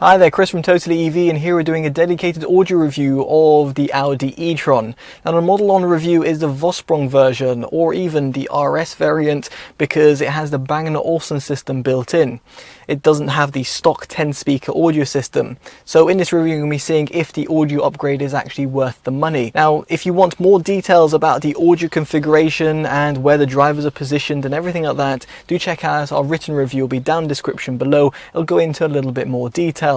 Hi there, Chris from TotallyEV, and here we're doing a dedicated audio review of the Audi e-tron. Now the model on review is the Vossprung version, or even the RS variant, because it has the Bang Olufsen system built in. It doesn't have the stock 10-speaker audio system. So in this review, we're going to be seeing if the audio upgrade is actually worth the money. Now, if you want more details about the audio configuration and where the drivers are positioned and everything like that, do check out our written review. It'll be down in the description below. It'll go into a little bit more detail.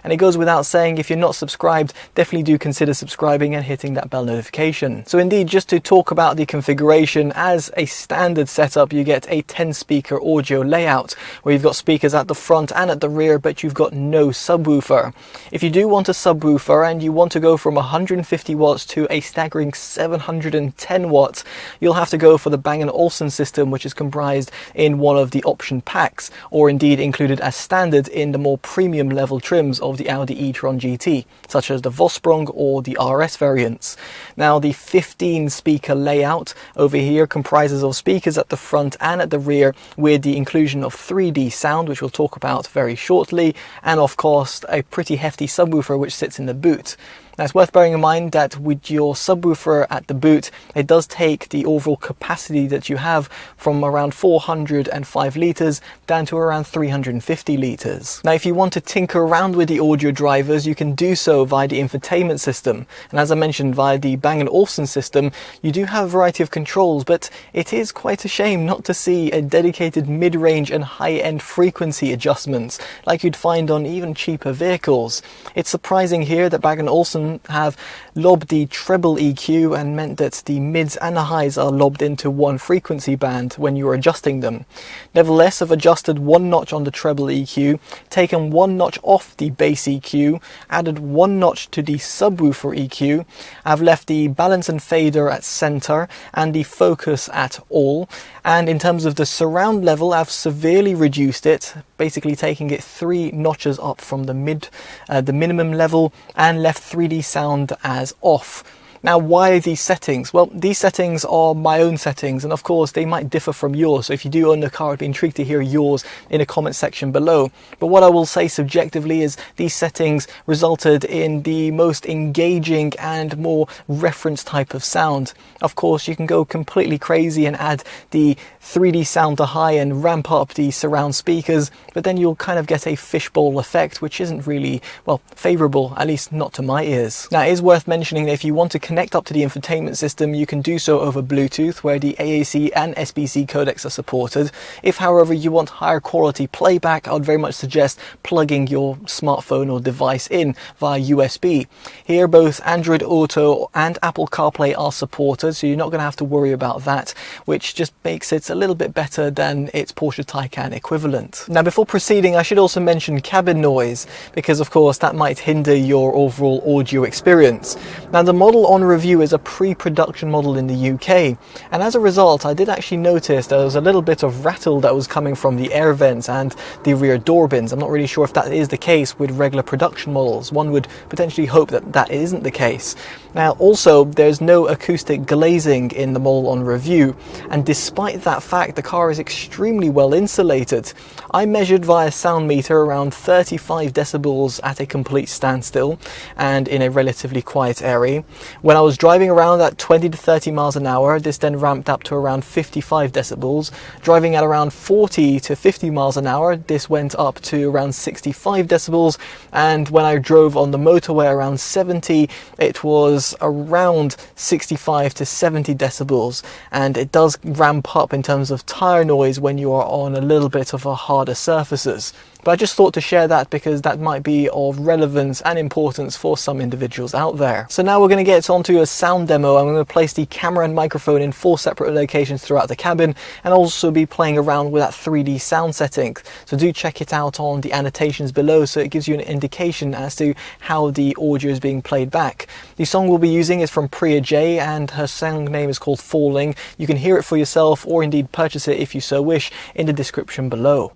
And it goes without saying, if you're not subscribed, definitely do consider subscribing and hitting that bell notification. So indeed, just to talk about the configuration, as a standard setup, you get a 10-speaker audio layout where you've got speakers at the front and at the rear, but you've got no subwoofer. If you do want a subwoofer and you want to go from 150 watts to a staggering 710 watts, you'll have to go for the Bang & Olufsen system, which is comprised in one of the option packs, or indeed included as standard in the more premium level trims of the Audi e-tron GT, such as the Vossprung or the RS variants. Now the 15-speaker layout over here comprises of speakers at the front and at the rear, with the inclusion of 3D sound, which we'll talk about very shortly, and of course a pretty hefty subwoofer which sits in the boot. Now it's worth bearing in mind that with your subwoofer at the boot, it does take the overall capacity that you have from around 405 litres down to around 350 litres. Now if you want to tinker around with the audio drivers, you can do so via the infotainment system. And as I mentioned, via the Bang & Olufsen system, you do have a variety of controls, but it is quite a shame not to see a dedicated mid-range and high-end frequency adjustments like you'd find on even cheaper vehicles. It's surprising here that Bang & Olufsen have lobbed the treble EQ and meant that the mids and the highs are lobbed into one frequency band when you're adjusting them. Nevertheless, I've adjusted one notch on the treble EQ, taken one notch off the bass EQ, added one notch to the subwoofer EQ. I've left the balance and fader at center and the focus at all. And in terms of the surround level, I've severely reduced it, basically taking it 3 notches up from the minimum level, and left 3D sound as off. Now, why these settings? Well, these settings are my own settings, and of course they might differ from yours. So if you do own the car, I'd be intrigued to hear yours in the comment section below. But what I will say subjectively is these settings resulted in the most engaging and more reference type of sound. Of course, you can go completely crazy and add the 3D sound to high and ramp up the surround speakers, but then you'll kind of get a fishbowl effect, which isn't really, well, favorable, at least not to my ears. Now, it is worth mentioning that if you want to connect up to the infotainment system, you can do so over Bluetooth, where the AAC and SBC codecs are supported. If, however, you want higher quality playback, I would very much suggest plugging your smartphone or device in via USB. Here, both Android Auto and Apple CarPlay are supported, so you're not going to have to worry about that, which just makes it a little bit better than its Porsche Taycan equivalent. Now, before proceeding, I should also mention cabin noise, because of course that might hinder your overall audio experience. Now, the model on review is a pre-production model in the UK, and as a result I did actually notice there was a little bit of rattle that was coming from the air vents and the rear door bins. I'm not really sure if that is the case with regular production models. One would potentially hope that that isn't the case. Now also, there's no acoustic glazing in the model on review, and despite that fact, the car is extremely well insulated. I measured via sound meter around 35 decibels at a complete standstill and in a relatively quiet area. When I was driving around at 20 to 30 miles an hour, this then ramped up to around 55 decibels. Driving at around 40 to 50 miles an hour, this went up to around 65 decibels. And when I drove on the motorway around 70, it was around 65 to 70 decibels. And it does ramp up in terms of tire noise when you are on a little bit of a harder surfaces. But I just thought to share that because that might be of relevance and importance for some individuals out there. So now we're going to get onto a sound demo. I'm going to place the camera and microphone in 4 separate locations throughout the cabin, and also be playing around with that 3D sound setting. So do check it out on the annotations below, so it gives you an indication as to how the audio is being played back. The song we'll be using is from Priya J, and her song name is called Falling. You can hear it for yourself, or indeed purchase it if you so wish, in the description below.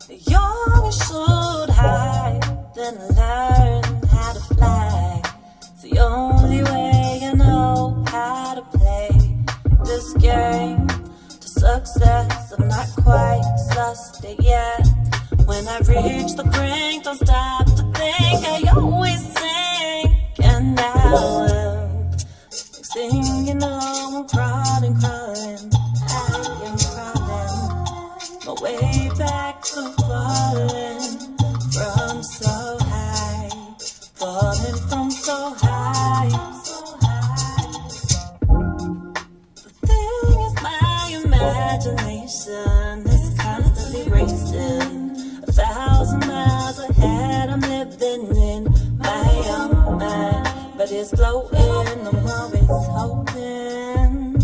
High, then learn how to fly. It's the only way I know how to play this game to success. I'm not quite sussed it yet. When I reach the brink, don't stop to think. I always sing, and now next thing you know, I'm crawling, crawling. I am crawling my way back to falling from so high, falling from so high. The thing is, my imagination is constantly racing. 1,000 miles ahead, I'm living in my own mind, but it's floating, I'm always hoping.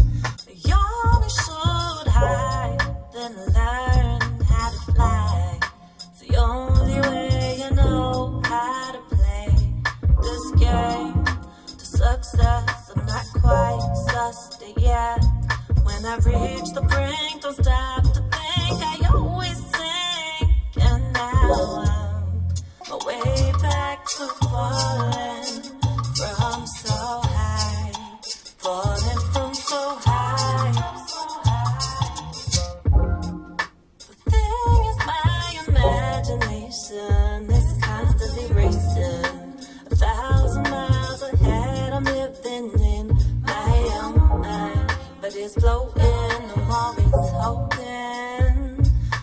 You only should hide, then learn how to fly. It's the only way I know how to play this game. To success, I'm not quite sussed it yet. When I reach the brink, don't stop to think. I always sing, and now I'm my way back to falling from so high, falling from so high. The thing is, my imagination is constantly racing. 1,000 miles ahead, I'm living in my own mind, but it's floating, I'm always hoping.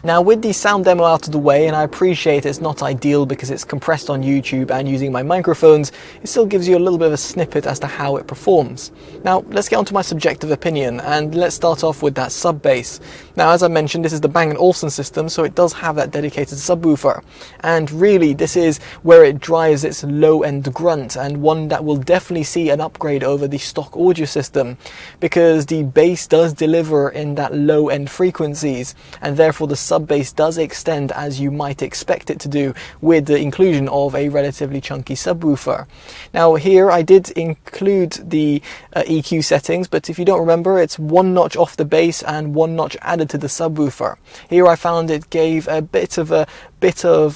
Now, with the sound demo out of the way, and I appreciate it's not ideal because it's compressed on YouTube and using my microphones, it still gives you a little bit of a snippet as to how it performs. Now, let's get on to my subjective opinion, and let's start off with that sub bass. Now, as I mentioned, this is the Bang Olufsen system, so it does have that dedicated subwoofer. And really, this is where it drives its low-end grunt, and one that will definitely see an upgrade over the stock audio system, because the bass does deliver in that low-end frequencies, and therefore the sub bass does extend as you might expect it to do with the inclusion of a relatively chunky subwoofer. Now here I did include the EQ settings, but if you don't remember, it's one notch off the bass and one notch added to the subwoofer. Here I found it gave a bit of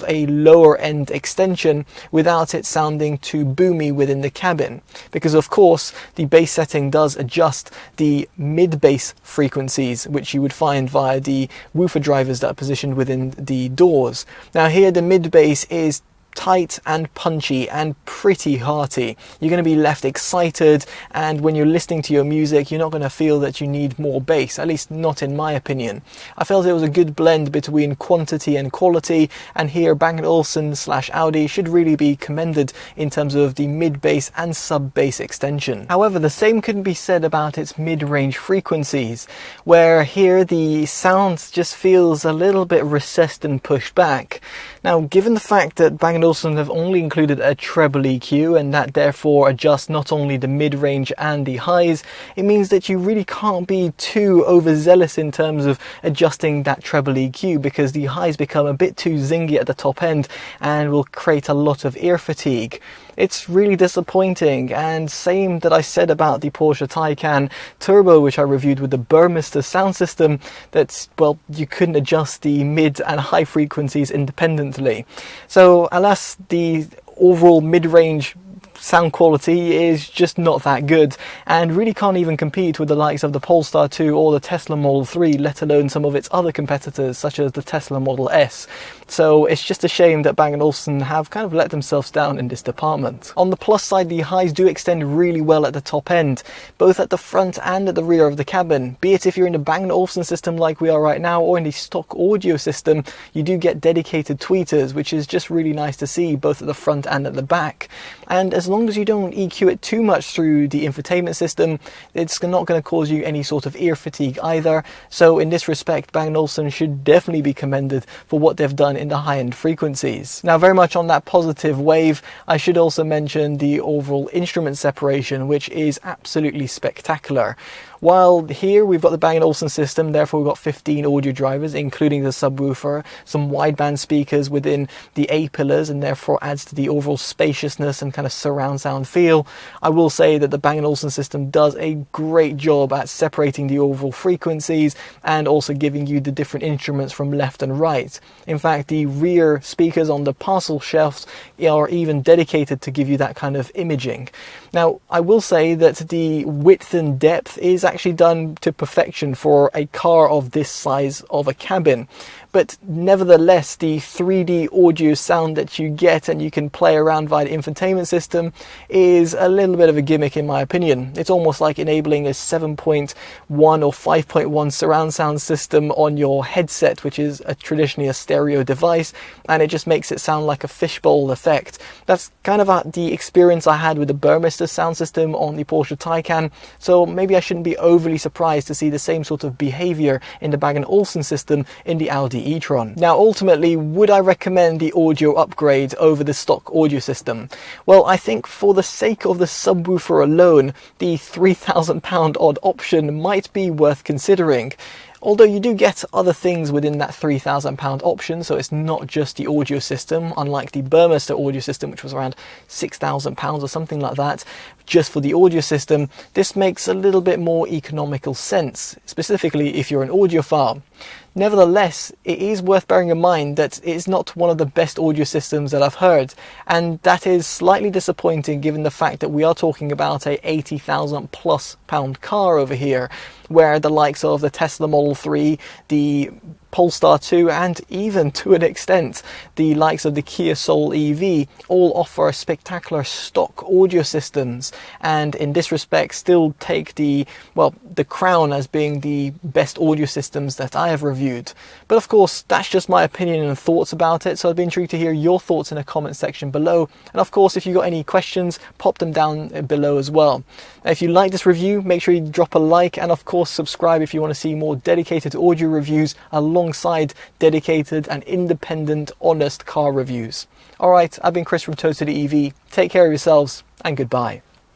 a lower end extension without it sounding too boomy within the cabin, because of course the bass setting does adjust the mid bass frequencies, which you would find via the woofer drivers that are positioned within the doors. Now here the mid bass is tight and punchy and pretty hearty. You're going to be left excited, and when you're listening to your music, you're not going to feel that you need more bass, at least not in my opinion. I felt it was a good blend between quantity and quality, and here Bang Olufsen / Audi should really be commended in terms of the mid bass and sub bass extension. However, the same couldn't be said about its mid-range frequencies, where here the sound just feels a little bit recessed and pushed back. Now, given the fact that Bang Olufsen have only included a treble EQ, and that therefore adjusts not only the mid-range and the highs, it means that you really can't be too overzealous in terms of adjusting that treble EQ, because the highs become a bit too zingy at the top end and will create a lot of ear fatigue. It's really disappointing, and same that I said about the Porsche Taycan Turbo, which I reviewed with the Burmester sound system, that, well, you couldn't adjust the mid and high frequencies independently. So alas, the overall mid-range sound quality is just not that good, and really can't even compete with the likes of the Polestar 2 or the Tesla Model 3, let alone some of its other competitors such as the Tesla Model S. So it's just a shame that Bang & Olufsen have kind of let themselves down in this department. On the plus side, the highs do extend really well at the top end, both at the front and at the rear of the cabin. Be it if you're in the Bang & Olufsen system like we are right now, or in the stock audio system, you do get dedicated tweeters, which is just really nice to see, both at the front and at the back. And as long as you don't EQ it too much through the infotainment system, it's not going to cause you any sort of ear fatigue either. So in this respect, Bang & Olufsen should definitely be commended for what they've done in the high-end frequencies. Now, very much on that positive wave, I should also mention the overall instrument separation, which is absolutely spectacular. While here we've got the Bang & Olufsen system, therefore we've got 15 audio drivers, including the subwoofer, some wideband speakers within the A-pillars, and therefore adds to the overall spaciousness and kind of surround sound feel. I will say that the Bang & Olufsen system does a great job at separating the overall frequencies and also giving you the different instruments from left and right. In fact, the rear speakers on the parcel shelves are even dedicated to give you that kind of imaging. Now, I will say that the width and depth is actually done to perfection for a car of this size of a cabin. But nevertheless, the 3D audio sound that you get and you can play around via the infotainment system is a little bit of a gimmick in my opinion. It's almost like enabling a 7.1 or 5.1 surround sound system on your headset, which is traditionally a stereo device, and it just makes it sound like a fishbowl effect. That's kind of the experience I had with the Burmester sound system on the Porsche Taycan, so maybe I shouldn't be overly surprised to see the same sort of behavior in the Bang & Olufsen system in the Audi e-tron. Now ultimately, would I recommend the audio upgrade over the stock audio system? Well, I think for the sake of the subwoofer alone, the £3,000 odd option might be worth considering. Although you do get other things within that £3,000 option, so it's not just the audio system, unlike the Burmester audio system, which was around £6,000 or something like that. Just for the audio system, this makes a little bit more economical sense, specifically if you're an audiophile. Nevertheless, it is worth bearing in mind that it is not one of the best audio systems that I've heard, and that is slightly disappointing given the fact that we are talking about a £80,000+ car over here, where the likes of the Tesla Model 3, the Polestar 2, and even to an extent the likes of the Kia Soul EV all offer spectacular stock audio systems, and in this respect still take the crown as being the best audio systems that I have reviewed. But of course, that's just my opinion and thoughts about it, so I'd be intrigued to hear your thoughts in the comment section below, and of course if you've got any questions, pop them down below as well. Now, if you like this review, make sure you drop a like, and of course subscribe if you want to see more dedicated audio reviews alongside dedicated and independent honest car reviews. Alright, I've been Chris from TotallyEV. Take care of yourselves and goodbye.